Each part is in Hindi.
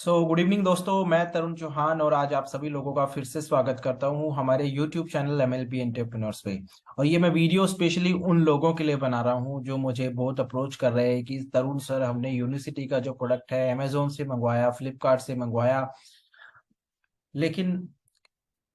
गुड इवनिंग दोस्तों, मैं तरुण चौहान और आज आप सभी लोगों का फिर से स्वागत करता हूं हमारे यूट्यूब चैनल एमएलपी एंटरप्रेन्योर्स पे। और ये मैं वीडियो स्पेशली उन लोगों के लिए बना रहा हूं जो मुझे बहुत अप्रोच कर रहे हैं कि तरुण सर, हमने यूनिसिटी का जो प्रोडक्ट है अमेजोन से मंगवाया, फ्लिपकार्ट से मंगवाया, लेकिन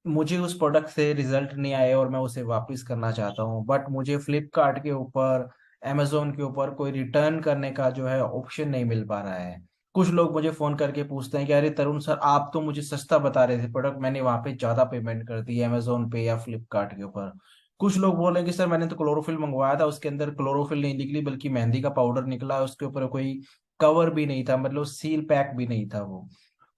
मुझे उस प्रोडक्ट से रिजल्ट नहीं आए और मैं उसे वापस करना चाहता हूँ। बट मुझे फ्लिपकार्ट के ऊपर, अमेजोन के ऊपर कोई रिटर्न करने का जो है ऑप्शन नहीं मिल पा रहा है। कुछ लोग मुझे फोन करके पूछते हैं कि अरे तरुण सर, आप तो मुझे सस्ता बता रहे थे प्रोडक्ट, मैंने वहां पे ज्यादा पेमेंट कर दी अमेजोन पे या फ्लिपकार्ट के ऊपर। कुछ लोग बोल रहे हैं कि सर मैंने तो क्लोरोफिल मंगवाया था, उसके अंदर क्लोरोफिल नहीं निकली बल्कि मेहंदी का पाउडर निकला, उसके ऊपर कोई कवर भी नहीं था, मतलब सील पैक भी नहीं था वो।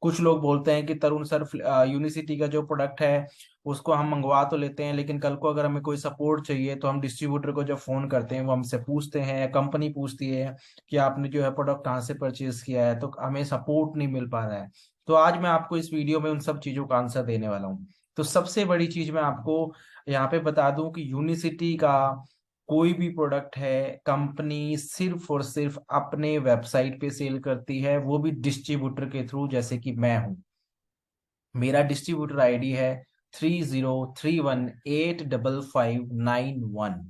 कुछ लोग बोलते हैं कि तरुण सर, यूनिसिटी का जो प्रोडक्ट है उसको हम मंगवा तो लेते हैं, लेकिन कल को अगर हमें कोई सपोर्ट चाहिए तो हम डिस्ट्रीब्यूटर को जब फोन करते हैं वो हमसे पूछते हैं या कंपनी पूछती है कि आपने जो है प्रोडक्ट कहाँ से परचेज किया है, तो हमें सपोर्ट नहीं मिल पा रहा है। तो आज मैं आपको इस वीडियो में उन सब चीजों का आंसर देने वाला हूँ। तो सबसे बड़ी चीज मैं आपको यहाँ पे बता दूं कि यूनिसिटी का कोई भी प्रोडक्ट है, कंपनी सिर्फ और सिर्फ अपने वेबसाइट पे सेल करती है, वो भी डिस्ट्रीब्यूटर के थ्रू, जैसे कि मैं हूँ। मेरा डिस्ट्रीब्यूटर आईडी है 3031855591।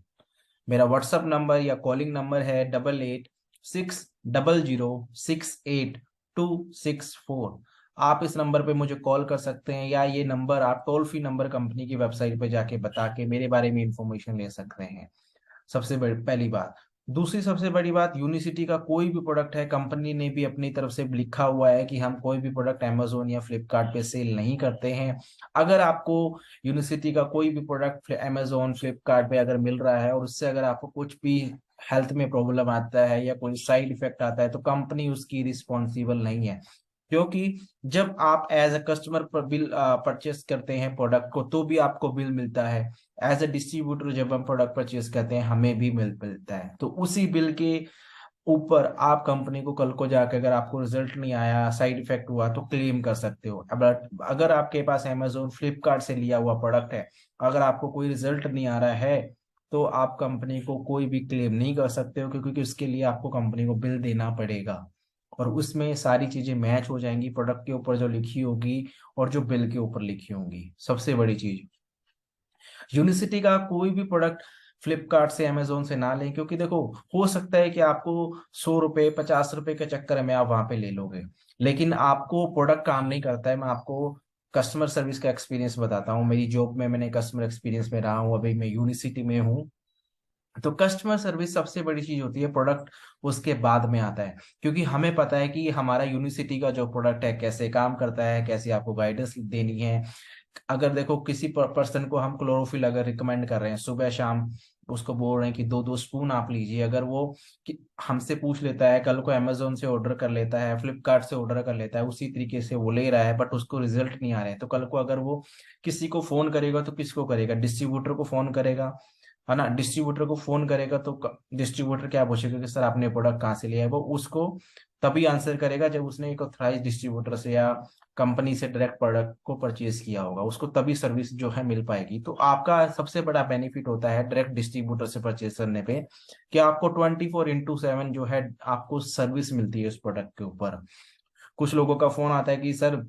मेरा व्हाट्सअप नंबर या कॉलिंग नंबर है 8860068264। आप इस नंबर पे मुझे कॉल कर सकते हैं या ये नंबर आप टोल फ्री नंबर कंपनी की वेबसाइट पे जाके बता के मेरे बारे में इंफॉर्मेशन ले सकते हैं। सबसे बड़ी पहली बात। दूसरी सबसे बड़ी बात, यूनिसिटी का कोई भी प्रोडक्ट है, कंपनी ने भी अपनी तरफ से लिखा हुआ है कि हम कोई भी प्रोडक्ट अमेजोन या फ्लिपकार्ट पे सेल नहीं करते हैं। अगर आपको यूनिसिटी का कोई भी प्रोडक्ट अमेजोन फ्लिपकार्ट पे अगर मिल रहा है और उससे अगर आपको कुछ भी हेल्थ में प्रॉब्लम आता है या कोई साइड इफेक्ट आता है तो कंपनी उसकी रिस्पॉन्सिबल नहीं है। क्योंकि जब आप एज अ कस्टमर पर बिल परचेस करते हैं प्रोडक्ट को तो भी आपको बिल मिलता है। एज अ डिस्ट्रीब्यूटर जब हम प्रोडक्ट परचेज करते हैं हमें भी मिल मिलता है, तो उसी बिल के ऊपर आप कंपनी को कल को जाकर अगर आपको रिजल्ट नहीं आया, साइड इफेक्ट हुआ, तो क्लेम कर सकते हो। अब अगर आपके पास अमेजोन फ्लिपकार्ट से लिया हुआ प्रोडक्ट है, अगर आपको कोई रिजल्ट नहीं आ रहा है तो आप कंपनी को कोई भी क्लेम नहीं कर सकते हो, क्योंकि उसके लिए आपको कंपनी को बिल देना पड़ेगा और उसमें सारी चीजें मैच हो जाएंगी प्रोडक्ट के ऊपर जो लिखी होगी और जो बिल के ऊपर लिखी होंगी। सबसे बड़ी चीज, यूनिसिटी का कोई भी प्रोडक्ट फ्लिपकार्ट से अमेजोन से ना लें, क्योंकि देखो, हो सकता है कि आपको 100 रुपए 50 रुपए के चक्कर में आप वहां पे ले लोगे, लेकिन आपको प्रोडक्ट काम नहीं करता है। मैं आपको कस्टमर सर्विस का एक्सपीरियंस बताता हूँ। मेरी जॉब में मैंने कस्टमर एक्सपीरियंस में रहा हूँ, अभी मैं यूनिसिटी में हूँ। तो कस्टमर सर्विस सबसे बड़ी चीज होती है, प्रोडक्ट उसके बाद में आता है। क्योंकि हमें पता है कि हमारा यूनिसिटी का जो प्रोडक्ट है कैसे काम करता है, कैसे आपको गाइडेंस देनी है। अगर देखो, किसी पर्सन को हम क्लोरोफिल अगर रिकमेंड कर रहे हैं सुबह शाम, उसको बोल रहे हैं कि 2-2 स्पून आप लीजिए, अगर वो हमसे पूछ लेता है, कल को अमेजोन से ऑर्डर कर लेता है, फ्लिपकार्ट से ऑर्डर कर लेता है, उसी तरीके से वो ले रहा है बट उसको रिजल्ट नहीं आ रहे हैं, तो कल को अगर वो किसी को फोन करेगा तो किसको करेगा? डिस्ट्रीब्यूटर को फोन करेगा, है ना। डिस्ट्रीब्यूटर को फोन करेगा तो डिस्ट्रीब्यूटर क्या पूछेगा कि सर आपने प्रोडक्ट कहाँ से लिया है? वो उसको तभी आंसर करेगा जब उसने एक ऑथराइज डिस्ट्रीब्यूटर से या कंपनी से डायरेक्ट प्रोडक्ट को परचेज किया होगा, उसको तभी सर्विस जो है मिल पाएगी। तो आपका सबसे बड़ा बेनिफिट होता है डायरेक्ट डिस्ट्रीब्यूटर से परचेज करने पे, कि आपको 24/7 जो है आपको सर्विस मिलती है उस प्रोडक्ट के ऊपर। कुछ लोगों का फोन आता है कि सर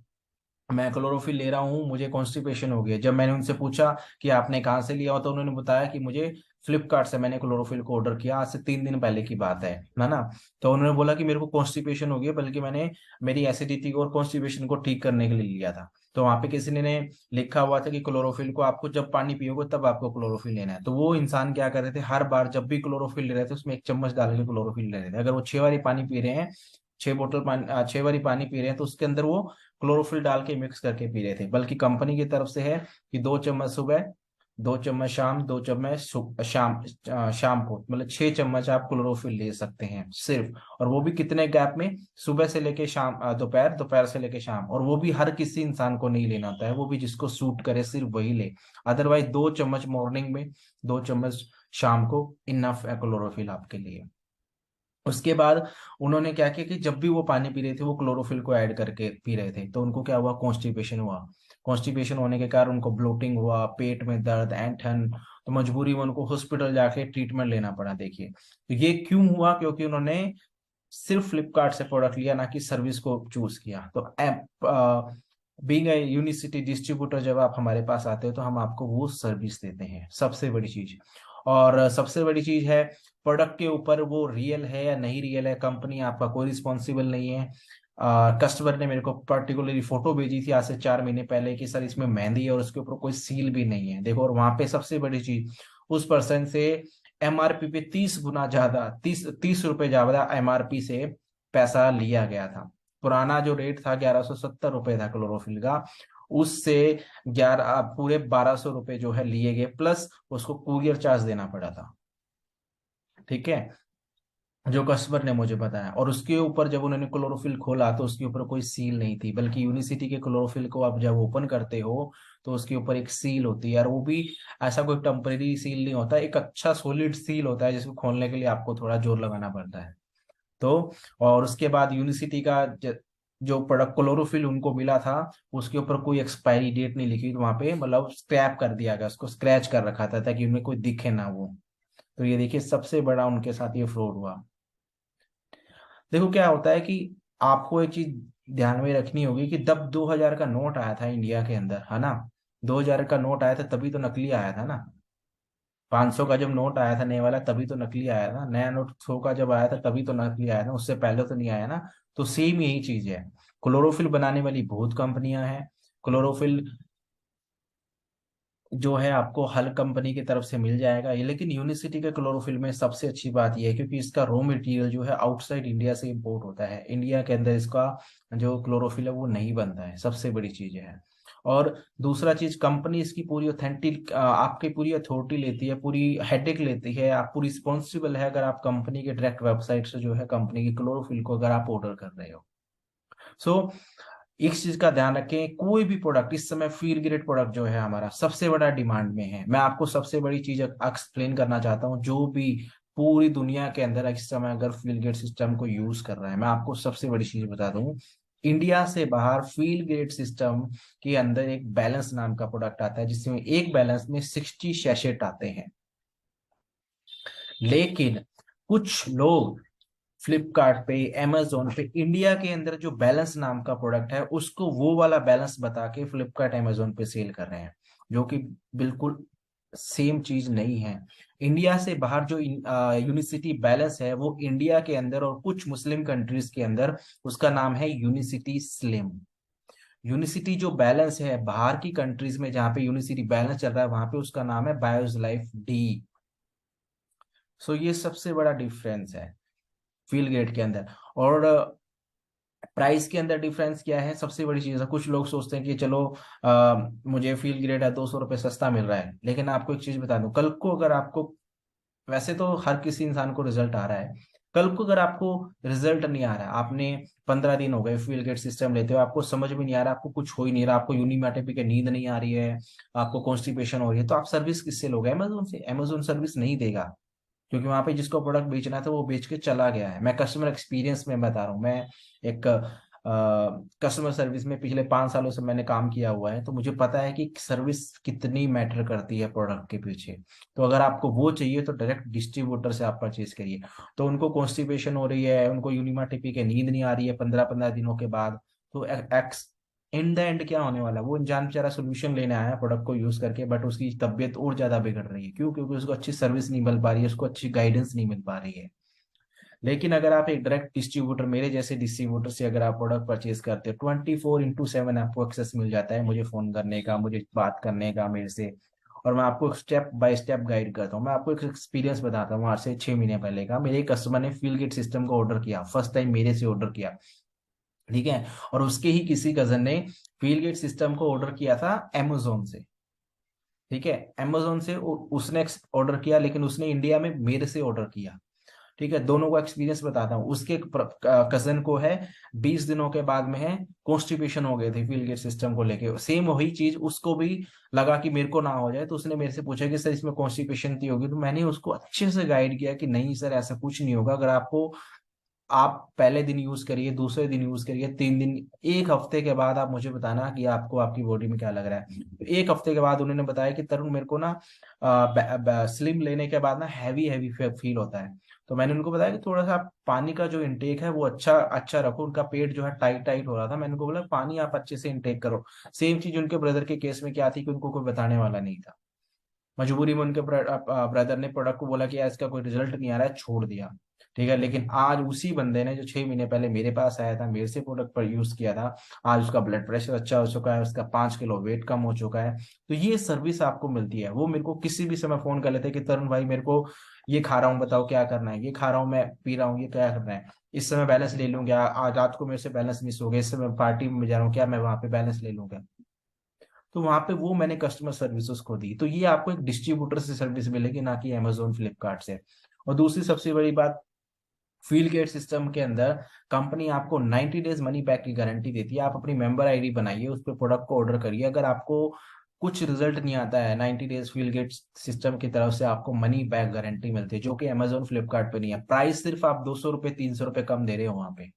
मैं क्लोरोफिल ले रहा हूँ, मुझे कॉन्स्टिपेशन हो गया। जब मैंने उनसे पूछा कि आपने कहाँ से लिया हो, तो उन्होंने बताया कि मुझे फ्लिपकार्ट से मैंने क्लोरोफिल को ऑर्डर किया, आज से 3 दिन पहले की बात है ना। तो उन्होंने बोला कि मेरे को कॉन्स्टिपेशन हो गया, बल्कि मैंने मेरी एसिडिटी को और कॉन्स्टिपेशन को ठीक करने के लिए लिया था। तो वहां पे किसी ने लिखा हुआ था कि क्लोरोफिल को आपको जब पानी पियोगे तब आपको क्लोरोफिल लेना है। तो वो इंसान क्या कर रहे थे, हर बार जब भी क्लोरोफिल ले रहे थे उसमें 1 चम्मच डाल के क्लोरोफिल ले रहे थे। अगर वो 6 बारी पानी पी रहे हैं, 6 बोतल पानी, 6 बारी पानी पी रहे हैं, तो उसके अंदर वो क्लोरोफिल डाल के मिक्स करके पी रहे थे। बल्कि कंपनी की तरफ से है कि 2 चम्मच सुबह, 2 चम्मच शाम, 2 चम्मच शाम, शाम को, मतलब 6 चम्मच आप क्लोरोफिल ले सकते हैं सिर्फ। और वो भी कितने गैप में? सुबह से लेके शाम, दोपहर, दोपहर से लेके शाम। और वो भी हर किसी इंसान को नहीं लेना होता है, वो भी जिसको सूट करे सिर्फ वही ले। अदरवाइज 2 चम्मच मॉर्निंग में, 2 चम्मच शाम को इनफ है क्लोरोफिल आपके लिए। उसके बाद उन्होंने क्या किया कि जब भी वो पानी पी रहे थे वो क्लोरोफिल को ऐड करके पी रहे थे, तो उनको क्या हुआ? कॉन्स्टिपेशन हुआ। कॉन्स्टिपेशन होने के कारण उनको ब्लोटिंग हुआ, पेट में दर्द, ऐंठन, तो मजबूरी में उनको हॉस्पिटल जाके ट्रीटमेंट लेना पड़ा। देखिए, तो ये क्यों हुआ? क्योंकि उन्होंने सिर्फ फ्लिपकार्ट से प्रोडक्ट लिया, ना कि सर्विस को चूज किया। तो बीइंग ए यूनिसिटी डिस्ट्रीब्यूटर, जब आप हमारे पास आते हो तो हम आपको वो सर्विस देते हैं, सबसे बड़ी चीज। और सबसे बड़ी चीज है, प्रोडक्ट के ऊपर वो रियल है या नहीं रियल है, कंपनी आपका कोई रिस्पॉन्सिबल नहीं है। कस्टमर ने मेरे को पर्टिकुलरली फोटो भेजी थी आज से 4 महीने पहले कि सर इसमें मेहंदी है और उसके ऊपर कोई सील भी नहीं है, देखो। और वहां पे सबसे बड़ी चीज, उस पर्सन से एमआरपी पे 30 गुना ज्यादा, 30 रुपए ज्यादा एमआरपी से पैसा लिया गया था। पुराना जो रेट था 1170 रुपए था क्लोरोफिल का, उससे 11 पूरे 1200 रुपए जो है लिए गए, प्लस उसको कुरियर चार्ज देना पड़ा था। ठीक है, जो कस्टमर ने मुझे बताया। और उसके ऊपर जब उन्होंने क्लोरोफिल खोला तो उसके ऊपर कोई सील नहीं थी, बल्कि यूनिसिटी के क्लोरोफिल को आप जब ओपन करते हो तो उसके ऊपर एक सील होती है, और वो भी ऐसा कोई टेम्परेरी सील नहीं होता, एक अच्छा सॉलिड सील होता है जिसको खोलने के लिए आपको थोड़ा जोर लगाना पड़ता है। तो और उसके बाद यूनिसिटी का जो प्रोडक्ट क्लोरोफिल उनको मिला था, उसके ऊपर कोई एक्सपायरी डेट नहीं लिखी थी वहां पे, मतलब स्क्रैप कर दिया गया, उसको स्क्रैच कर रखा था ताकि उन्हें कोई दिखे ना वो। तो ये देखिए, सबसे बड़ा उनके साथ ये फ्रॉड हुआ। देखो क्या होता है कि आपको एक चीज ध्यान में रखनी होगी कि जब 2000 का नोट आया था इंडिया के अंदर, है ना, 2000 का नोट आया था तभी तो नकली आया था ना। 500 का जब नोट आया था नए वाला, तभी तो नकली आया था। नया नोट 100 का जब आया था तभी तो नकली आया था, उससे पहले तो नहीं आया ना। तो सेम यही चीज है, क्लोरोफिल बनाने वाली बहुत कंपनियां हैं। क्लोरोफिल जो है आपको हर कंपनी की तरफ से मिल जाएगा ये, लेकिन यूनिसिटी के क्लोरोफिल में सबसे अच्छी बात यह है क्योंकि इसका रॉ मटेरियल जो है आउटसाइड इंडिया से इंपोर्ट होता है, इंडिया के अंदर इसका जो क्लोरोफिल है वो नहीं बनता है, सबसे बड़ी चीज है। और दूसरा चीज, कंपनी इसकी पूरी ऑथेंटिक आपकी पूरी अथॉरिटी लेती है, पूरी हेडेक लेती है, आप पूरी रिस्पॉन्सिबल है अगर आप कंपनी के डायरेक्ट वेबसाइट से जो है कंपनी की क्लोरोफिल को अगर आप ऑर्डर कर रहे हो। सो इस चीज का ध्यान रखें, कोई भी प्रोडक्ट इस समय फील ग्रेड प्रोडक्ट जो है हमारा सबसे बड़ा डिमांड में है। मैं आपको सबसे बड़ी चीज एक्सप्लेन करना चाहता हूँ, जो भी पूरी दुनिया के अंदर इस समय अगर फील ग्रेड सिस्टम को यूज कर रहा है, मैं आपको सबसे बड़ी चीज बता दूं, इंडिया से बाहर फील ग्रेड सिस्टम के अंदर एक बैलेंस नाम का प्रोडक्ट आता है, जिसमें एक बैलेंस में 60 सैशेट आते हैं। लेकिन कुछ लोग फ्लिपकार्ट पे, अमेजोन पे, इंडिया के अंदर जो बैलेंस नाम का प्रोडक्ट है उसको वो वाला बैलेंस बता के फ्लिपकार्ट अमेजोन पे सेल कर रहे हैं, जो कि बिल्कुल सेम चीज नहीं है। इंडिया से बाहर जो यूनिसिटी बैलेंस है वो इंडिया के अंदर और कुछ मुस्लिम कंट्रीज के अंदर उसका नाम है यूनिसिटी स्लिम। यूनिसिटी जो बैलेंस है बाहर की कंट्रीज में जहाँ पे यूनिसिटी बैलेंस चल रहा है वहां पे उसका नाम है बायोस लाइफ डी। सो ये सबसे बड़ा डिफरेंस है फील गेट के अंदर। और प्राइस के अंदर डिफरेंस क्या है, सबसे बड़ी चीज है, कुछ लोग सोचते हैं कि चलो मुझे फील ग्रेड है 200 रुपये सस्ता मिल रहा है, लेकिन आपको एक चीज बता दूं, कल को अगर आपको, वैसे तो हर किसी इंसान को रिजल्ट आ रहा है, कल को अगर आपको रिजल्ट नहीं आ रहा है, आपने 15 दिन हो गए फील गेट सिस्टम लेते हो, आपको समझ में नहीं आ रहा, आपको कुछ हो ही नहीं रहा, आपको यूनिमाटिपी के नींद नहीं आ रही है, आपको कॉन्स्टिपेशन हो रही है, तो आप सर्विस किससे लोगे? अमेजोन से। अमेजोन सर्विस नहीं देगा, क्योंकि वहां पे जिसको प्रोडक्ट बेचना था वो बेच के चला गया है। मैं कस्टमर एक्सपीरियंस में बता रहा हूँ, मैं एक कस्टमर सर्विस में पिछले 5 सालों से मैंने काम किया हुआ है, तो मुझे पता है कि सर्विस कितनी मैटर करती है प्रोडक्ट के पीछे। तो अगर आपको वो चाहिए तो डायरेक्ट डिस्ट्रीब्यूटर से आप परचेज करिए। तो उनको कॉन्स्टिपेशन हो रही है, उनको यूनिमा टिपी के नींद नहीं आ रही है 15-15 दिनों के बाद, तो एक्स इन द एंड क्या होने वाला, वो इंसान बेचारा सोल्यूशन लेने आया प्रोडक्ट को यूज करके, बट उसकी तबीयत और ज्यादा बिगड़ रही है। क्यों? क्योंकि उसको अच्छी सर्विस नहीं मिल पा रही है, उसको अच्छी गाइडेंस नहीं मिल पा रही है। लेकिन अगर आप एक डायरेक्ट डिस्ट्रीब्यूटर, मेरे जैसे डिस्ट्रीब्यूटर से अगर आप प्रोडक्ट परचेज करते हो, 24/7 आपको एक्सेस मिल जाता है मुझे फोन करने का, मुझे बात करने का मेरे से। और मैं आपको स्टेप बाय स्टेप गाइड करता हूँ। मैं आपको एक एक्सपीरियंस बताता हूँ, आज से 6 महीने पहले का। मेरे एक कस्टमर ने फील गेट सिस्टम को ऑर्डर किया, फर्स्ट टाइम मेरे से ऑर्डर किया। ठीक है, और उसके ही किसी कजन ने फील गेट सिस्टम को ऑर्डर किया था अमेजोन से। ठीक है, अमेजोन से उसने ऑर्डर किया, लेकिन उसने इंडिया में मेरे से ऑर्डर किया। ठीक है, दोनों का एक्सपीरियंस बताता हूँ। उसके कजन को है 20 दिनों के बाद में है कॉन्स्टिपेशन हो गए थे फील गेट सिस्टम को लेके, सेम वही चीज उसको भी लगा कि मेरे को ना हो जाए, तो उसने मेरे से पूछा कि सर इसमें कॉन्स्टिपेशन थी होगी, तो मैंने उसको अच्छे से गाइड किया कि नहीं सर ऐसा कुछ नहीं होगा। अगर आपको, आप पहले दिन यूज करिए, दूसरे दिन यूज करिए, 3 दिन, एक हफ्ते के बाद आप मुझे बताना कि आपको आपकी बॉडी में क्या लग रहा है। तो एक हफ्ते के बाद उन्होंने बताया कि तरुण मेरे को ना स्लिम लेने के बाद ना हैवी हैवी फील होता है। तो मैंने उनको बताया कि थोड़ा सा आप पानी का जो इंटेक है वो अच्छा अच्छा रखो। उनका पेट जो है टाइट टाइट हो रहा था, मैंने उनको बोला पानी आप अच्छे से इंटेक करो। सेम चीज उनके ब्रदर के केस में क्या थी कि उनको कोई बताने वाला नहीं था। मजबूरी में उनके ब्रदर ने प्रोडक्ट को बोला कि यार इसका कोई रिजल्ट नहीं आ रहा है, छोड़ दिया। ठीक है, लेकिन आज उसी बंदे ने जो 6 महीने पहले मेरे पास आया था, मेरे से प्रोडक्ट पर यूज किया था, आज उसका ब्लड प्रेशर अच्छा हो चुका है, उसका 5 किलो वेट कम हो चुका है। तो ये सर्विस आपको मिलती है। वो मेरे को किसी भी समय फोन कर लेते हैं कि तरुण भाई मेरे को ये खा रहा हूँ, बताओ क्या करना है, ये खा रहा हूँ, मैं पी रहा हूँ, ये क्या करना है, इस समय बैलेंस ले लूँ क्या, आज रात को मेरे से बैलेंस मिस हो गया, इस समय पार्टी में जा रहा हूँ क्या, मैं वहां पे बैलेंस ले लूँ क्या। तो वहां पे वो मैंने कस्टमर सर्विस उसको दी। तो ये आपको एक डिस्ट्रीब्यूटर से सर्विस मिलेगी, ना कि अमेजोन फ्लिपकार्ट से। और दूसरी सबसे बड़ी बात, फील्ड गेट सिस्टम के अंदर कंपनी आपको 90 डेज मनी बैक की गारंटी देती है। आप अपनी मेंबर आईडी बनाइए, उस पर प्रोडक्ट को ऑर्डर करिए, अगर आपको कुछ रिजल्ट नहीं आता है, 90 डेज फील्ड गेट सिस्टम की तरफ से आपको मनी बैक गारंटी मिलती है, जो कि अमेजोन फ्लिपकार्ट पे नहीं है। प्राइस सिर्फ आप 200 रुपये 300 रुपये कम दे रहे हो वहां पे,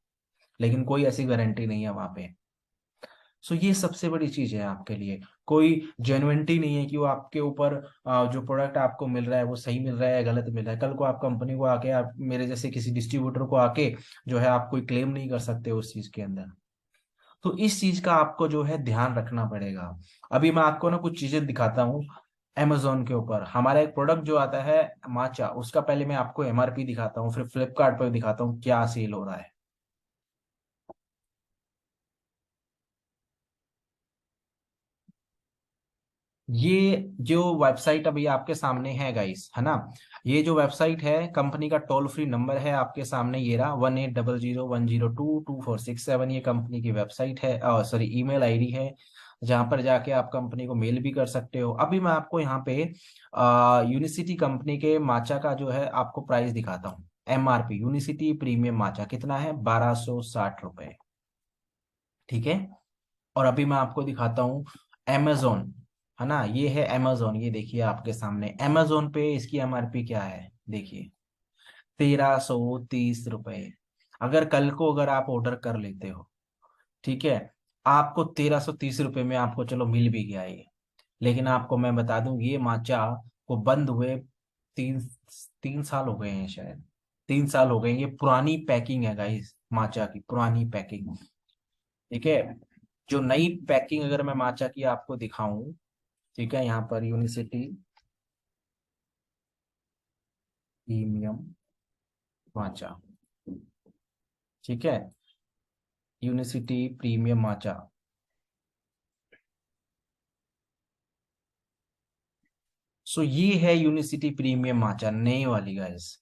लेकिन कोई ऐसी गारंटी नहीं है वहां पे। सो ये सबसे बड़ी चीज है आपके लिए। कोई जेन्युइनिटी नहीं है कि वो आपके ऊपर जो प्रोडक्ट आपको मिल रहा है वो सही मिल रहा है या गलत मिल रहा है। कल को आप कंपनी को आके, आप मेरे जैसे किसी डिस्ट्रीब्यूटर को आके जो है आप कोई क्लेम नहीं कर सकते उस चीज के अंदर। तो इस चीज का आपको जो है ध्यान रखना पड़ेगा। अभी मैं आपको ना कुछ चीजें दिखाता हूँ। Amazon के ऊपर हमारा एक प्रोडक्ट जो आता है माचा, उसका पहले मैं आपको एमआरपी दिखाता हूँ, फिर फ्लिपकार्ट पर दिखाता हूँ क्या सेल हो रहा है। ये जो वेबसाइट अभी आपके सामने है गाइस, है ना, ये जो वेबसाइट है कंपनी का टोल फ्री नंबर है आपके सामने, ये रहा 180010022467। ये कंपनी की वेबसाइट है, सॉरी ईमेल आईडी है, जहां पर जाके आप कंपनी को मेल भी कर सकते हो। अभी मैं आपको यहाँ पे यूनिसिटी कंपनी के माचा का जो है आपको प्राइस दिखाता हूँ। एमआरपी यूनिसिटी प्रीमियम माचा कितना है, 1260 रुपए। ठीक है। और अभी मैं आपको दिखाता हूँ amazon, है ना, ये है amazon, ये देखिए आपके सामने amazon पे इसकी एमआरपी क्या है, देखिए 1330 रुपए। अगर कल को अगर आप ऑर्डर कर लेते हो, ठीक है, आपको 1330 रुपये में आपको चलो मिल भी गया ये। लेकिन आपको मैं बता दूं ये माचा को बंद हुए तीन 3 साल हो गए हैं शायद, 3 साल हो गए हैं। ये पुरानी पैकिंग है गाइस, माचा की पुरानी पैकिंग। ठीक है। जो नई पैकिंग अगर मैं माचा की आपको दिखाऊं, ठीक है, यहाँ पर यूनिसिटी प्रीमियम माचा, ठीक है, यूनिसिटी प्रीमियम माचा। सो ये है यूनिसिटी प्रीमियम माचा नई वाली गाइस।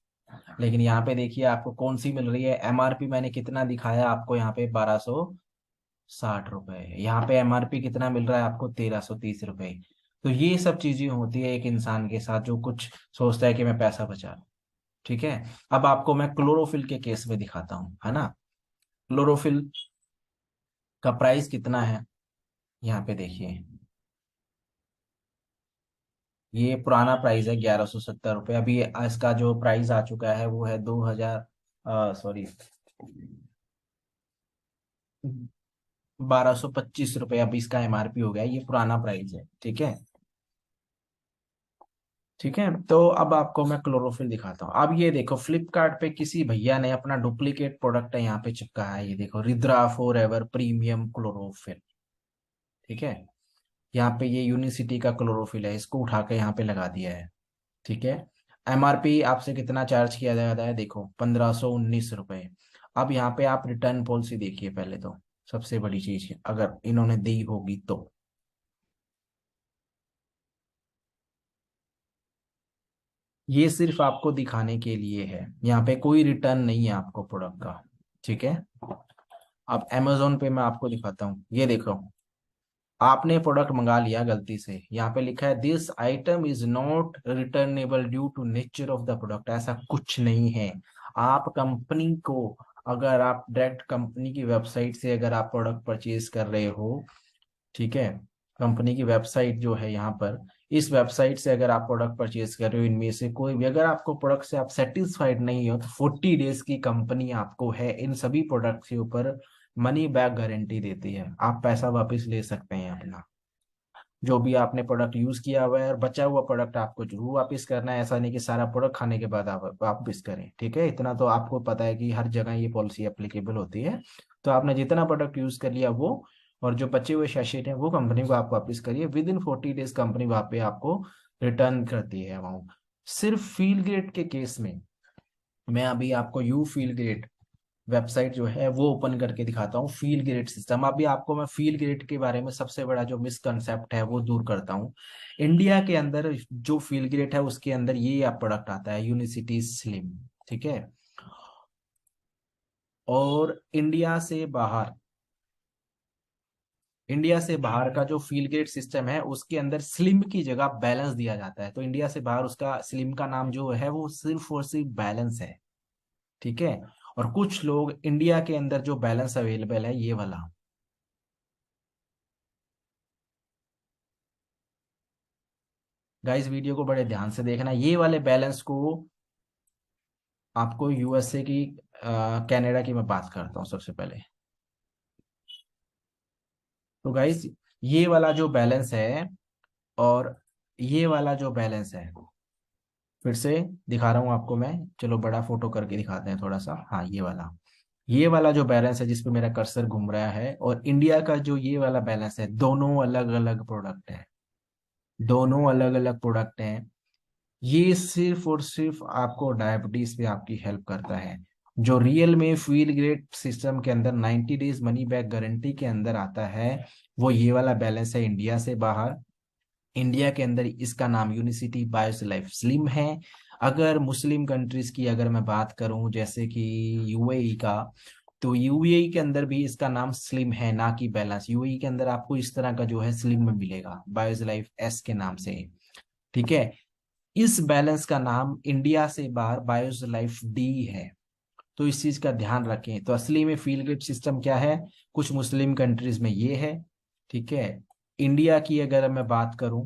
लेकिन यहाँ पे देखिए आपको कौन सी मिल रही है, एमआरपी मैंने कितना दिखाया आपको, यहाँ पे 1260 रुपए। यहाँ पे एमआरपी कितना मिल रहा है आपको, 1330 रुपए। तो ये सब चीजें होती है एक इंसान के साथ जो कुछ सोचता है कि मैं पैसा बचा लूं। ठीक है। अब आपको मैं क्लोरोफिल के केस में दिखाता हूँ, है ना। क्लोरोफिल का प्राइस कितना है, यहाँ पे देखिए, ये पुराना प्राइस है 1170 रुपये। अभी इसका जो प्राइस आ चुका है वो है 2000, सॉरी, 1225 रुपये अभी इसका एमआरपी हो गया है। ये पुराना प्राइस है, ठीक है। ठीक है, तो अब आपको मैं क्लोरोफिल दिखाता हूँ। अब ये देखो फ्लिपकार्ट पे किसी भैया ने अपना डुप्लीकेट प्रोडक्ट है यहाँ पे चिपका है, ये देखो रिद्रा फॉर एवर प्रीमियम क्लोरोफिल। ठीक है। यहाँ पे ये यूनिसिटी का क्लोरोफिल है, इसको उठा के यहाँ पे लगा दिया है। ठीक है। एमआरपी आपसे कितना चार्ज किया जाता है, देखो 1519 रुपये। अब यहाँ पे आप रिटर्न पॉलिसी देखिए पहले तो, सबसे बड़ी चीज है, अगर इन्होंने दी होगी तो। ये सिर्फ आपको दिखाने के लिए है, यहाँ पे कोई रिटर्न नहीं है आपको प्रोडक्ट का। ठीक है। अब अमेजोन पे मैं आपको दिखाता हूँ, ये देखो, आपने प्रोडक्ट मंगा लिया गलती से, यहाँ पे लिखा है this item is not returnable due to nature of the product. ऐसा कुछ नहीं है। आप कंपनी को, अगर आप डायरेक्ट कंपनी की वेबसाइट से अगर आप प्रोडक्ट परचेज कर रहे हो, ठीक है, कंपनी की वेबसाइट जो है यहाँ पर, इस वेबसाइट से अगर आप प्रोडक्ट परचेज कर रहे हो, इनमें से कोई भी अगर आपको प्रोडक्ट से आप सेटिस्फाइड नहीं हो, तो 40 डेज की कंपनी आपको है इन सभी प्रोडक्ट के ऊपर मनी बैक गारंटी देती है, आप पैसा वापस ले सकते हैं अपना। जो भी आपने प्रोडक्ट यूज किया हुआ है, और बचा हुआ प्रोडक्ट आपको जरूर वापस करना है। ऐसा नहीं कि सारा प्रोडक्ट खाने के बाद आप वापस करें, ठीक है। इतना तो आपको पता है कि हर जगह ये पॉलिसी एप्लीकेबल होती है। तो आपने जितना प्रोडक्ट यूज कर लिया वो, और जो बचे हुए सैशेट हैं वो कंपनी को आप वापस करिए। विद इन 40 डेज कंपनी वहाँ पे आपको रिटर्न करती है अमाउंट। सिर्फ फील ग्रेड के केस में मैं अभी आपको यू फील ग्रेड वेबसाइट जो है वो ओपन करके दिखाता हूँ। फील ग्रेड सिस्टम, अभी आपको मैं फील ग्रेड के बारे में सबसे बड़ा जो मिसकंसेप्ट है वो दूर करता हूँ। इंडिया के अंदर जो फील ग्रेड है उसके अंदर ये आप प्रोडक्ट आता है, यूनिसिटी स्लिम, ठीक है। और इंडिया से बाहर का जो फील ग्रेड सिस्टम है उसके अंदर स्लिम की जगह बैलेंस दिया जाता है। तो इंडिया से बाहर उसका स्लिम का नाम जो है वो सिर्फ और सिर्फ बैलेंस है, ठीक है। और कुछ लोग इंडिया के अंदर जो बैलेंस अवेलेबल है ये वाला, गाइस वीडियो को बड़े ध्यान से देखना, ये वाले बैलेंस को आपको यूएसए की कनाडा की मैं बात करता हूँ सबसे पहले। तो गाइस ये वाला जो बैलेंस है और ये वाला जो बैलेंस है, फिर से दिखा रहा हूँ आपको मैं, चलो बड़ा फोटो करके दिखाते हैं थोड़ा सा। हाँ ये वाला जो बैलेंस है जिस पे मेरा कर्सर घूम रहा है, और इंडिया का जो ये वाला बैलेंस है, दोनों अलग अलग प्रोडक्ट है। दोनों अलग अलग प्रोडक्ट हैं। ये सिर्फ और सिर्फ आपको डायबिटीज पे आपकी हेल्प करता है। जो रियल में फील ग्रेट सिस्टम के अंदर 90 डेज मनी बैक गारंटी के अंदर आता है, वो ये वाला बैलेंस है इंडिया से बाहर। इंडिया के अंदर इसका नाम यूनिसिटी बायोस लाइफ स्लिम है। अगर मुस्लिम कंट्रीज की अगर मैं बात करूं जैसे कि यूएई का, तो यूएई के अंदर भी इसका नाम स्लिम है, ना कि बैलेंस। यूएई के अंदर आपको इस तरह का जो है स्लिम में मिलेगा, बायोस लाइफ एस के नाम से, ठीक है। इस बैलेंस का नाम इंडिया से बाहर बायोस लाइफ डी है। तो इस चीज का ध्यान रखें। तो असली में फील गुड सिस्टम क्या है, कुछ मुस्लिम कंट्रीज में ये है, ठीक है। इंडिया की अगर मैं बात करूं,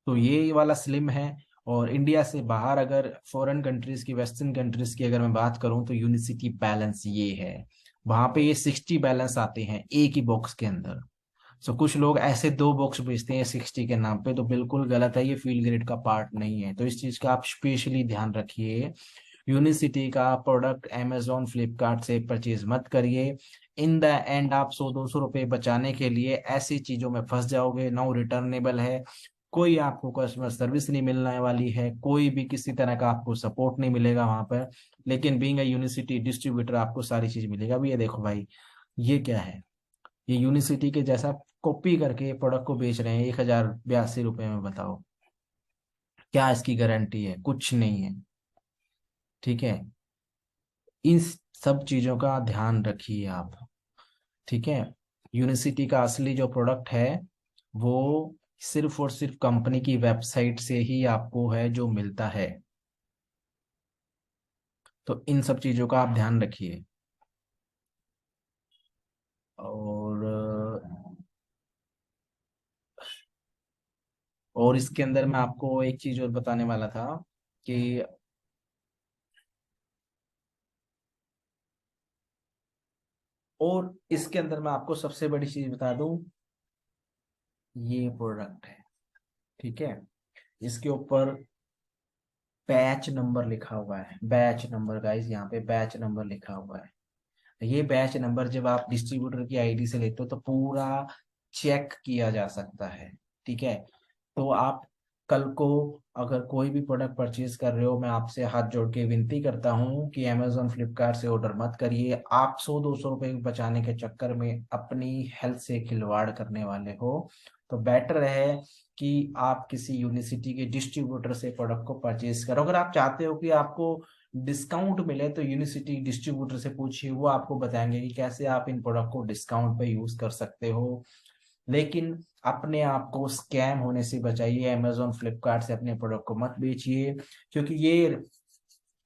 तो ये वाला स्लिम है। और इंडिया से बाहर अगर फॉरेन कंट्रीज की, वेस्टर्न कंट्रीज की अगर मैं बात करूं, तो यूनिसिटी बैलेंस ये है। वहां पे ये 60 बैलेंस आते हैं एक ही बॉक्स के अंदर। सो कुछ लोग ऐसे दो बॉक्स बेचते हैं 60 के नाम पे, तो बिल्कुल गलत है, ये फील ग्रेड का पार्ट नहीं है। तो इस चीज का आप स्पेशली ध्यान रखिए। यूनिसिटी का प्रोडक्ट अमेजोन फ्लिपकार्ट से परचेज मत करिए। इन द एंड आप 100-200 रुपए बचाने के लिए ऐसी चीजों में फंस जाओगे। नो रिटर्नेबल है, कोई आपको कस्टमर सर्विस नहीं मिलने वाली है, कोई भी किसी तरह का आपको सपोर्ट नहीं मिलेगा वहां पर। लेकिन बीइंग अ यूनिसिटी डिस्ट्रीब्यूटर आपको सारी चीज मिलेगा। अब ये देखो भाई, ये क्या है, ये यूनिसिटी के जैसा कॉपी करके प्रोडक्ट को बेच रहे हैं 1082 रुपये में। बताओ क्या इसकी गारंटी है, कुछ नहीं है, ठीक है। इन सब चीजों का ध्यान रखिए आप, ठीक है। यूनिसिटी का असली जो प्रोडक्ट है वो सिर्फ और सिर्फ कंपनी की वेबसाइट से ही आपको है जो मिलता है। तो इन सब चीजों का आप ध्यान रखिए। और इसके अंदर मैं आपको एक चीज और बताने वाला था कि, और इसके अंदर मैं आपको सबसे बड़ी चीज बता दूं, ये प्रोडक्ट है, ठीक है। इसके ऊपर बैच नंबर लिखा हुआ है, बैच नंबर गाइस, यहाँ पे बैच नंबर लिखा हुआ है। ये बैच नंबर जब आप डिस्ट्रीब्यूटर की आईडी से लेते हो तो पूरा चेक किया जा सकता है, ठीक है। तो आप कल को अगर कोई भी प्रोडक्ट परचेज कर रहे हो, मैं आपसे हाथ जोड़ के विनती करता हूँ कि अमेजोन फ्लिपकार्ट से ऑर्डर मत करिए। आप 100-200 रुपए बचाने के चक्कर में अपनी हेल्थ से खिलवाड़ करने वाले हो। तो बेटर है कि आप किसी यूनिसिटी के डिस्ट्रीब्यूटर से प्रोडक्ट को परचेज करो। अगर आप चाहते हो कि आपको डिस्काउंट मिले तो यूनिसिटी डिस्ट्रीब्यूटर से पूछिए, वो आपको बताएंगे कि कैसे आप इन प्रोडक्ट को डिस्काउंट पे यूज कर सकते हो। लेकिन अपने आप को स्कैम होने से बचाइए, अमेजोन फ्लिपकार्ट से अपने प्रोडक्ट को मत बेचिए। क्योंकि ये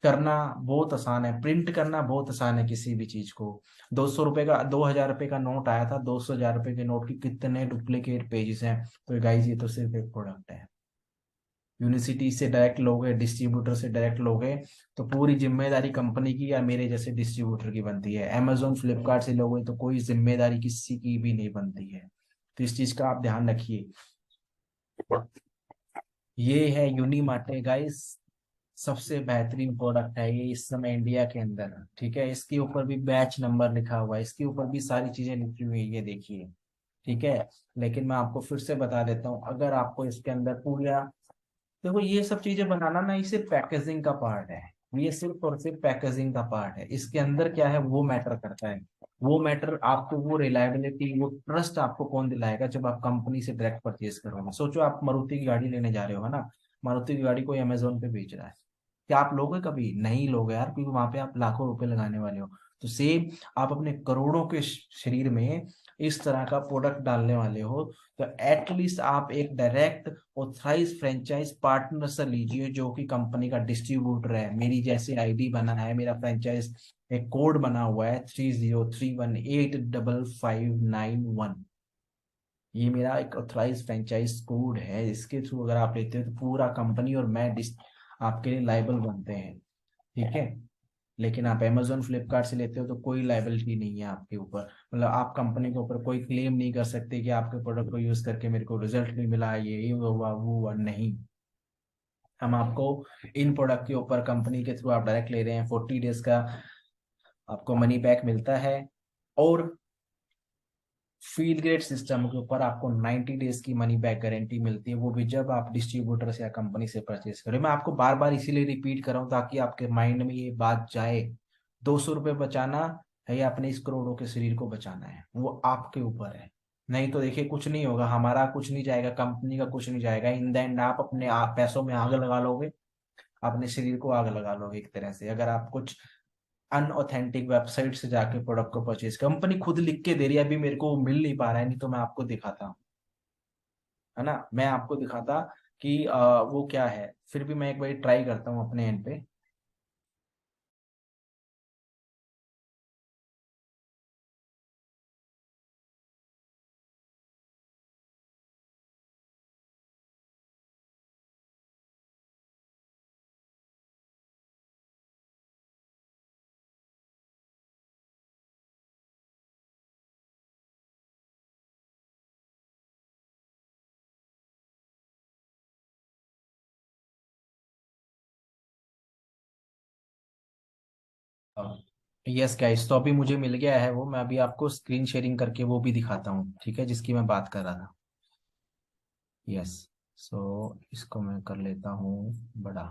करना बहुत आसान है, प्रिंट करना बहुत आसान है किसी भी चीज को। 200 रुपए का, 2000 रुपए का नोट आया था, 200,000 रुपए के नोट के कितने डुप्लीकेट पेजेस हैं। तो गाइस ये तो सिर्फ एक प्रोडक्ट है। यूनिसिटी से डायरेक्ट लोगे, डिस्ट्रीब्यूटर से डायरेक्ट लोगे, तो पूरी जिम्मेदारी कंपनी की या मेरे जैसे डिस्ट्रीब्यूटर की बनती है। अमेजोन फ्लिपकार्ट से लोगे तो कोई जिम्मेदारी किसी की भी नहीं बनती है। तो इस चीज का आप ध्यान रखिए। ये है यूनीमार्टे गाइस, सबसे बेहतरीन प्रोडक्ट है ये इस समय इंडिया के अंदर। ठीक है, इसके ऊपर भी बैच नंबर लिखा हुआ है, इसके ऊपर भी सारी चीजें लिखी हुई है, ये देखिए। ठीक है, लेकिन मैं आपको फिर से बता देता हूँ, अगर आपको इसके अंदर पूरा, देखो ये सब चीजें बनाना ना, ये सिर्फ पैकेजिंग का पार्ट है। ये सिर्फ और सिर्फ पैकेजिंग का पार्ट है। इसके अंदर क्या है वो मैटर करता है। वो मैटर आपको, वो रिलायबिलिटी, वो ट्रस्ट आपको कौन दिलाएगा जब आप कंपनी से डायरेक्ट परचेज करोगे। सोचो आप मारुति की गाड़ी लेने जा रहे हो, है ना, मारुति की गाड़ी कोई अमेजोन पे बेच रहा है, क्या आप लोगे? कभी नहीं लोगे यार, क्योंकि वहां पे आप लाखों रुपए लगाने वाले हो। तो सेम आप अपने करोड़ों के शरीर में इस तरह का प्रोडक्ट डालने वाले हो, तो एटलीस्ट आप एक डायरेक्ट ऑथराइज फ्रेंचाइज पार्टनर से लीजिए, जो कि कंपनी का डिस्ट्रीब्यूटर है। मेरी जैसे आईडी बना है, मेरा फ्रेंचाइज एक कोड बना हुआ है 3031855991। ये मेरा एक ऑथराइज फ्रेंचाइज कोड है, इसके थ्रू अगर आप लेते हो तो पूरा कंपनी और मैं आपके लिए लाइबल बनते हैं। ठीक है, लेकिन आप अमेजोन फ्लिपकार्ट से लेते हो तो कोई लाइबिलिटी नहीं है आपके ऊपर। मतलब आप कंपनी के ऊपर कोई क्लेम नहीं कर सकते कि आपके प्रोडक्ट को यूज करके मेरे को रिजल्ट नहीं मिला, ये हुआ वो हुआ, नहीं। हम आपको इन प्रोडक्ट के ऊपर कंपनी के थ्रू आप डायरेक्ट ले रहे हैं, 40 डेज का आपको मनी बैक मिलता है। और फील्ड ग्रेड सिस्टम के ऊपर आपको 90 डेज की मनी बैक गारंटी मिलती है, वो भी जब आप डिस्ट्रीब्यूटर से या कंपनी से परचेज करें। मैं आपको बार बार इसीलिए रिपीट कर रहा हूँ ताकि आपके माइंड में ये बात जाए, 200 रुपये बचाना है या अपने इस करोड़ों के शरीर को बचाना है, वो आपके ऊपर है। नहीं तो देखिए कुछ नहीं होगा, हमारा कुछ नहीं जाएगा, कंपनी का कुछ नहीं जाएगा। इन द एंड आप अपने पैसों में आग लगा लोगे, अपने शरीर को आग लगा लोगे एक तरह से। अगर आप कुछ अनऑथेंटिक वेबसाइट से जाके प्रोडक्ट को परचेज, कंपनी खुद लिख के दे रही है, अभी मेरे को मिल नहीं पा रहा है, नहीं तो मैं आपको दिखाता, है ना, मैं आपको दिखाता कि वो क्या है। फिर भी मैं एक बार ट्राई करता हूँ अपने एंड पे। यस गाइस, तो अभी मुझे मिल गया है वो, मैं अभी आपको स्क्रीन शेयरिंग करके वो भी दिखाता हूँ, ठीक है, जिसकी मैं बात कर रहा था। यस, सो इसको मैं कर लेता हूँ बड़ा।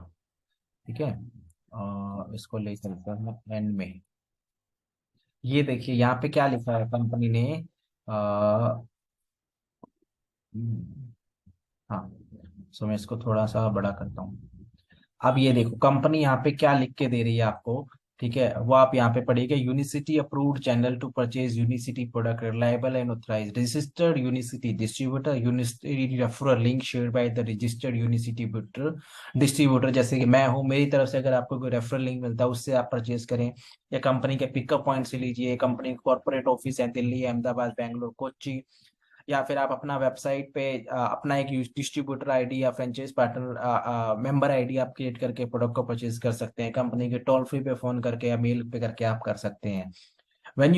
ठीक है, इसको ले चलता हूँ एंड में। ये देखिए यहाँ पे क्या लिखा है कंपनी ने। आ, हाँ, सो मैं इसको थोड़ा सा बड़ा करता हूँ। अब ये देखो कंपनी यहाँ पे क्या लिख के दे रही है आपको। ठीक है, वो आप यहाँ पे पढ़िएगा, Unicity approved channel to purchase Unicity product, reliable and authorise, registered Unicity distributor, Unicity referral link shared by the registered Unicity distributor. जैसे कि मैं हूँ, मेरी तरफ से अगर आपको कोई रेफरल लिंक मिलता है उससे आप परचेज करें, या कंपनी के पिकअप पॉइंट से लीजिए। कंपनी कॉर्पोरेट ऑफिस है दिल्ली, अहमदाबाद, बैंगलोर, कोच्चि, या फिर आप अपना वेबसाइट पे अपना एक डिस्ट्रीब्यूटर आईडी या फ्रेंचाइज पार्टनर मेंबर आईडी आप क्रिएट करके प्रोडक्ट को परचेज कर सकते हैं। कंपनी के टोल फ्री पे फोन करके या मेल पे करके आप कर सकते हैं। When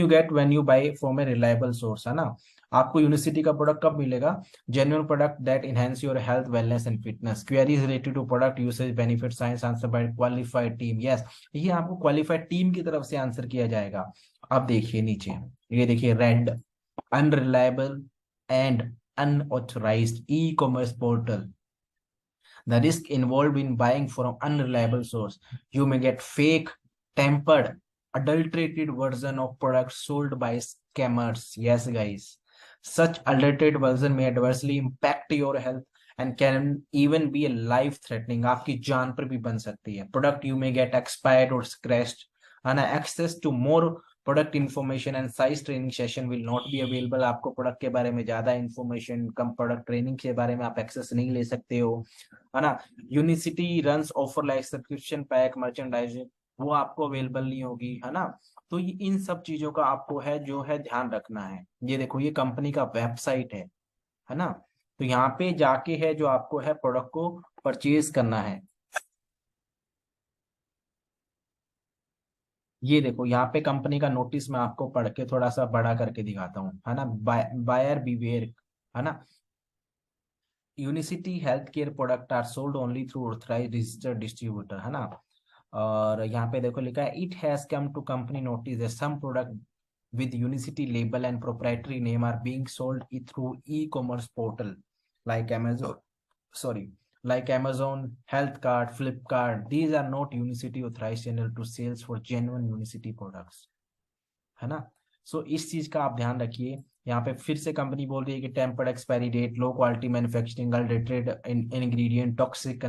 you buy from a reliable source, है ना। आपको यूनिवर्सिटी का प्रोडक्ट कब मिलेगा? Genuine product that enhance your health, wellness and fitness, queries related to product usage, benefit, science, answer by qualified team. Yes, ये आपको क्वालिफाइड टीम की तरफ से आंसर किया जाएगा। अब देखिए नीचे, ये देखिए red, unreliable and unauthorized e-commerce portal. The risk involved in buying from unreliable source. You may get fake, tempered, adulterated version of products sold by scammers. Yes, guys. Such adulterated version may adversely impact your health and can even be a life threatening. आपकी जान पर भी बन सकती है। Product you may get expired or scratched, and access to more product information and size training session will not be available. आपको प्रोडक्ट के बारे में ज्यादा इन्फॉर्मेशन, कम प्रोडक्ट ट्रेनिंग के बारे में आप एक्सेस नहीं ले सकते हो, है ना। Unicity runs offer like subscription pack, merchandising, वो आपको अवेलेबल नहीं होगी, है ना। तो ये इन सब चीजों का आपको है जो है ध्यान रखना है। ये देखो, ये कंपनी का वेबसाइट है ना। तो यहाँ पे जाके है जो आपको है प्रोडक्ट को परचेज करना है। ये देखो यहाँ पे कंपनी का नोटिस मैं आपको पढ़ के थोड़ा सा बड़ा करके दिखाता हूँ, है ना। बायर बीवेयर, है ना। Unicity health care product are sold only through authorised registered distributor, है ना। और यहाँ पे देखो लिखा है it has come to company notice that some product with unicity label and proprietary name are being sold through e-commerce portal like Amazon, sorry, like Amazon, Healthcart, Flipkart. These are not Unicity authorized channel to sales for genuine Unicity products, है ना। सो इस चीज का आप ध्यान रखिए। यहाँ पे फिर से कंपनी बोल रही है कि tampered expiry date, low quality manufacturing, adulterated ingredient, toxic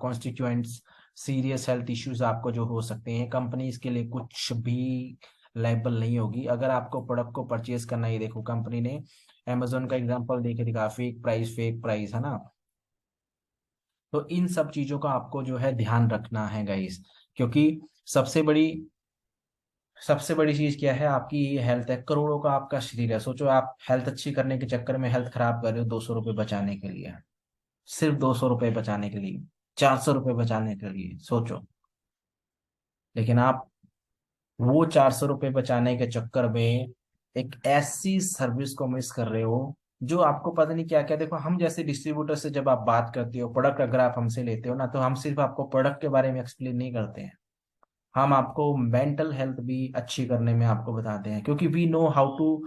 constituents, serious health issues आपको जो हो सकते हैं। कंपनी इसके लिए कुछ भी लाइबल नहीं होगी। अगर आपको प्रोडक्ट को परचेज करना है, ये देखो कंपनी ने अमेजोन का एग्जांपल देके दिखा, फेक प्राइस, है ना। तो इन सब चीजों का आपको जो है ध्यान रखना है गाइस, क्योंकि सबसे बड़ी सबसे बड़ी चीज क्या है, आपकी ये हेल्थ है। करोड़ों का आपका शरीर है। सोचो आप हेल्थ अच्छी करने के चक्कर में हेल्थ खराब कर रहे हो 200 रुपये बचाने के लिए, सिर्फ 200 रुपये बचाने के लिए, 400 रुपये बचाने के लिए सोचो। लेकिन आप वो 400 रुपये बचाने के चक्कर में एक ऐसी सर्विस को मिस कर रहे हो जो आपको पता नहीं क्या क्या। देखो हम जैसे डिस्ट्रीब्यूटर से जब आप बात करते हो, प्रोडक्ट अगर आप हमसे लेते हो ना, तो हम सिर्फ आपको प्रोडक्ट के बारे में एक्सप्लेन नहीं करते हैं, हम आपको मेंटल हेल्थ भी अच्छी करने में आपको बताते हैं। क्योंकि we know how to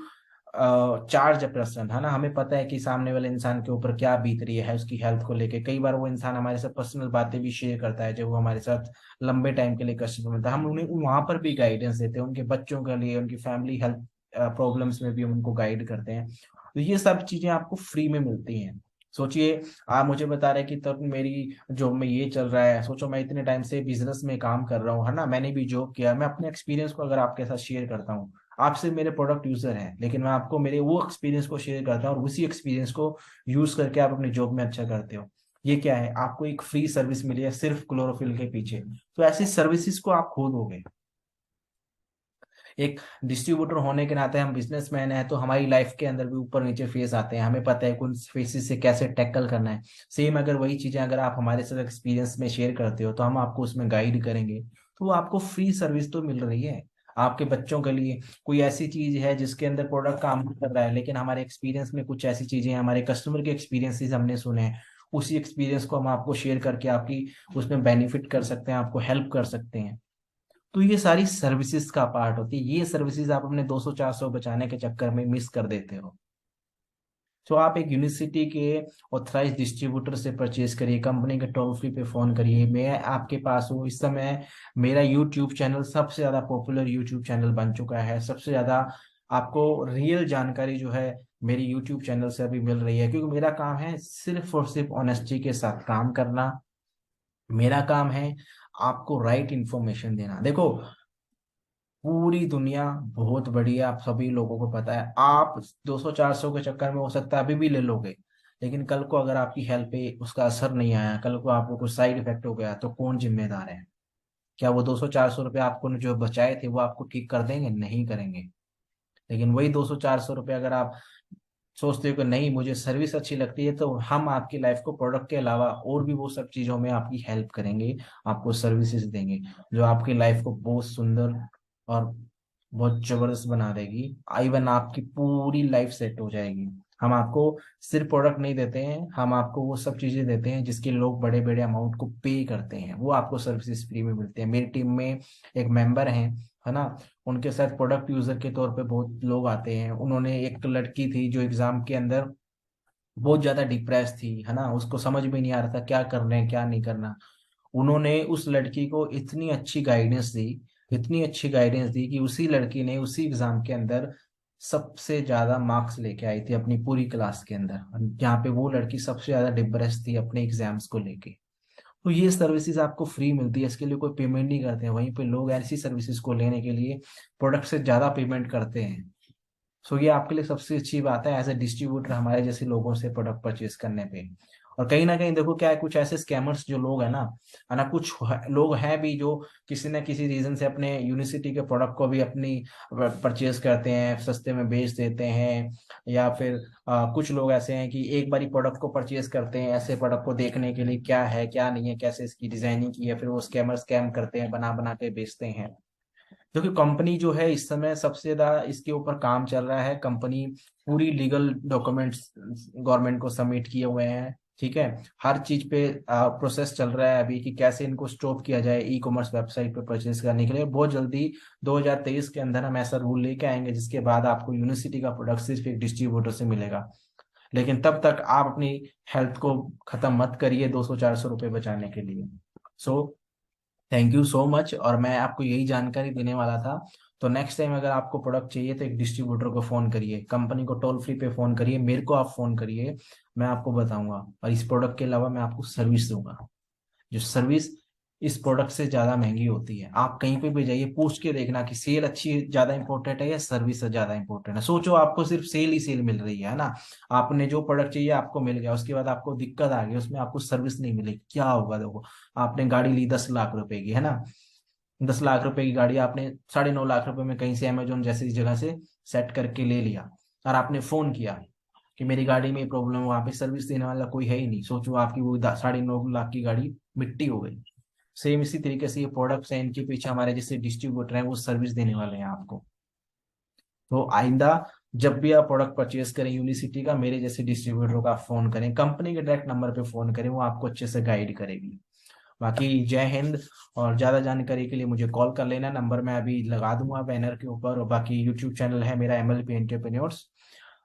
charge a person, है ना। हमें पता है कि सामने वाले इंसान के ऊपर क्या बीत रही है उसकी हेल्थ को लेके। कई बार वो इंसान हमारे साथ पर्सनल बातें भी शेयर करता है जब वो हमारे साथ लंबे टाइम के लिए कस्टमर मिलता है। हम उन्हें वहां पर भी गाइडेंस देते हैं, उनके बच्चों के लिए, उनकी फैमिली हेल्थ प्रॉब्लम्स में भी हम उनको गाइड करते हैं। तो ये सब चीजें आपको फ्री में मिलती हैं। सोचिए आप मुझे बता रहे हैं कि तब मेरी जॉब में ये चल रहा है। सोचो मैं इतने टाइम से बिजनेस में काम कर रहा हूँ, है ना, मैंने भी जॉब किया। मैं अपने एक्सपीरियंस को अगर आपके साथ शेयर करता हूँ, आप सिर्फ मेरे प्रोडक्ट यूजर हैं, लेकिन मैं आपको मेरे वो एक्सपीरियंस को शेयर करता हूँ और उसी एक्सपीरियंस को यूज करके आप अपनी जॉब में अच्छा करते हो। ये क्या है, आपको एक फ्री सर्विस मिली है सिर्फ क्लोरोफिल के पीछे। तो ऐसी सर्विसेज को आप खो दोगे। एक डिस्ट्रीब्यूटर होने के नाते हम बिजनेसमैन हैं, तो हमारी लाइफ के अंदर भी ऊपर नीचे फेस आते हैं, हमें पता है कि उन फेसेस से कैसे टैकल करना है। सेम अगर वही चीजें अगर आप हमारे साथ एक्सपीरियंस में शेयर करते हो, तो हम आपको उसमें गाइड करेंगे। तो वो आपको फ्री सर्विस तो मिल रही है। आपके बच्चों के लिए कोई ऐसी चीज है जिसके अंदर प्रोडक्ट काम कर रहा है, लेकिन हमारे एक्सपीरियंस में कुछ ऐसी चीजें हैं, हमारे कस्टमर के एक्सपीरियंसेस हमने सुने हैं, उसी एक्सपीरियंस को हम आपको शेयर करके आपकी उसमें बेनिफिट कर सकते हैं, आपको हेल्प कर सकते हैं। तो ये सारी सर्विसेज का पार्ट होती है। ये सर्विसेज आप अपने 200-400 बचाने के चक्कर में मिस कर देते हो। तो आप एक यूनिवर्सिटी के ऑथराइज डिस्ट्रीब्यूटर से परचेज करिए, कंपनी के टोल फ्री पे फोन करिए। मैं आपके पास हूँ इस समय। मेरा यूट्यूब चैनल सबसे ज्यादा पॉपुलर यूट्यूब चैनल बन चुका है। सबसे ज्यादा आपको रियल जानकारी जो है मेरी यूट्यूब चैनल से अभी मिल रही है, क्योंकि मेरा काम है सिर्फ और सिर्फ ऑनेस्टी के साथ काम करना। मेरा काम है आपको राइट इंफॉर्मेशन देना। देखो पूरी दुनिया बहुत बड़ी है, आप सभी लोगों को पता है। आप 200-400 के चक्कर में हो सकता है अभी भी ले लोगे, लेकिन कल को अगर आपकी हेल्थ पे उसका असर नहीं आया, कल को आपको कुछ साइड इफेक्ट हो गया, तो कौन जिम्मेदार है। क्या वो 200-400 रुपये आपको जो बचाए थे वो आपको ठीक कर देंगे? नहीं करेंगे। लेकिन वही 200-400 रुपये अगर आप सोचते हो कि नहीं मुझे सर्विस अच्छी लगती है, तो हम आपकी लाइफ को प्रोडक्ट के अलावा और भी वो सब चीजों में आपकी हेल्प करेंगे, आपको सर्विसेज देंगे जो आपकी लाइफ को बहुत सुंदर और बहुत जबरदस्त बना देगी। इवन आपकी पूरी लाइफ सेट हो जाएगी। हम आपको सिर्फ प्रोडक्ट नहीं देते हैं, हम आपको वो सब चीजें देते हैं जिसके लोग बड़े बड़े अमाउंट को पे करते हैं, वो आपको सर्विसेज फ्री में मिलते हैं। मेरी टीम में एक मेंबर हैं, है ना, उनके साथ प्रोडक्ट यूजर के तौर पे बहुत लोग आते हैं। उन्होंने एक लड़की थी जो एग्जाम के अंदर बहुत ज्यादा डिप्रेस थी, है ना, उसको समझ में नहीं आ रहा था क्या करना है क्या नहीं करना। उन्होंने उस लड़की को इतनी अच्छी गाइडेंस दी, इतनी अच्छी गाइडेंस दी कि उसी लड़की ने उसी एग्जाम के अंदर सबसे ज्यादा मार्क्स लेके आई थी अपनी पूरी क्लास के अंदर, जहाँ पे वो लड़की सबसे ज्यादा डिप्रेस थी अपने एग्जाम्स को लेके। तो ये सर्विसेज आपको फ्री मिलती है, इसके लिए कोई पेमेंट नहीं करते हैं। वहीं पे लोग ऐसी सर्विसेज को लेने के लिए प्रोडक्ट से ज्यादा पेमेंट करते हैं। सो ये आपके लिए सबसे अच्छी बात है एज ए डिस्ट्रीब्यूटर हमारे जैसे लोगों से प्रोडक्ट परचेज करने पे। और कहीं ना कहीं देखो क्या है, कुछ ऐसे स्कैमर्स जो लोग है ना, कुछ लोग हैं भी जो किसी न किसी रीजन से अपने यूनिवर्सिटी के प्रोडक्ट को भी अपनी परचेज करते हैं, सस्ते में बेच देते हैं। या फिर कुछ लोग ऐसे हैं कि एक बारी प्रोडक्ट को परचेज करते हैं ऐसे प्रोडक्ट को देखने के लिए क्या है क्या नहीं है, कैसे इसकी डिजाइनिंग की है, फिर वो स्कैमर स्कैम करते हैं, बना बना के बेचते हैं। क्योंकि कंपनी जो है इस समय सबसे ज्यादा इसके ऊपर काम चल रहा है। कंपनी पूरी लीगल डॉक्यूमेंट्स गवर्नमेंट को सबमिट किए हुए हैं, ठीक है। हर चीज पे प्रोसेस चल रहा है अभी कि कैसे इनको स्टॉप किया जाए ई कॉमर्स वेबसाइट पे परचेज करने के लिए। बहुत जल्दी 2023 के अंदर हम ऐसा रूल लेके आएंगे जिसके बाद आपको यूनिवर्सिटी का प्रोडक्ट सिर्फ एक डिस्ट्रीब्यूटर से मिलेगा। लेकिन तब तक आप अपनी हेल्थ को खत्म मत करिए 200-400 रुपये बचाने के लिए। So thank you so much, और मैं आपको यही जानकारी देने वाला था। तो नेक्स्ट टाइम अगर आपको प्रोडक्ट चाहिए तो एक डिस्ट्रीब्यूटर को फोन करिए, कंपनी को टोल फ्री पे फोन करिए, मेरे को आप फोन करिए, मैं आपको बताऊंगा। और इस प्रोडक्ट के अलावा मैं आपको सर्विस दूंगा, जो सर्विस इस प्रोडक्ट से ज्यादा महंगी होती है। आप कहीं पे भी जाइए, पूछ के देखना कि सेल अच्छी ज्यादा इंपॉर्टेंट है या सर्विस ज्यादा इंपॉर्टेंट है। सोचो आपको सिर्फ सेल ही सेल मिल रही है ना, आपने जो प्रोडक्ट चाहिए आपको मिल गया, उसके बाद आपको दिक्कत आ गई, उसमें आपको सर्विस नहीं मिलेगी, क्या होगा? देखो, आपने गाड़ी ली 10 लाख रुपए की, है ना, 10 लाख रुपए की गाड़ी आपने 9.5 लाख रुपए में कहीं से अमेजोन जैसी जगह से सेट करके ले लिया, और आपने फोन किया कि मेरी गाड़ी में प्रॉब्लम है, वहां पे सर्विस देने वाला कोई है ही नहीं। सोचो आपकी वो 9.5 लाख की गाड़ी मिट्टी हो गई। सेम इसी तरीके से ये प्रोडक्ट्स हैं, इनके पीछे हमारे जैसे डिस्ट्रीब्यूटर हैं वो सर्विस देने वाले हैं आपको। तो आइंदा जब भी आप प्रोडक्ट परचेज करें यूनिसिटी का, मेरे जैसे डिस्ट्रीब्यूटर का फोन करें, कंपनी के डायरेक्ट नंबर पे फोन करें, वो आपको अच्छे से गाइड करेगी। बाकी जय हिंद। और ज्यादा जानकारी के लिए मुझे कॉल कर लेना, नंबर मैं अभी लगा दूंगा बैनर के ऊपर। और बाकी यूट्यूब चैनल है मेरा MLP entrepreneurs,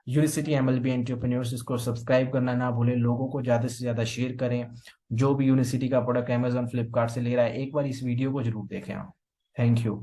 unicity MLP entrepreneurs, इसको सब्सक्राइब करना ना भूलें, लोगों को ज्यादा से ज्यादा शेयर करें। जो भी यूनिसिटी का प्रोडक्ट अमेजोन फ्लिपकार्ट से ले रहा है, एक बार इस वीडियो को जरूर देखें आप। Thank you.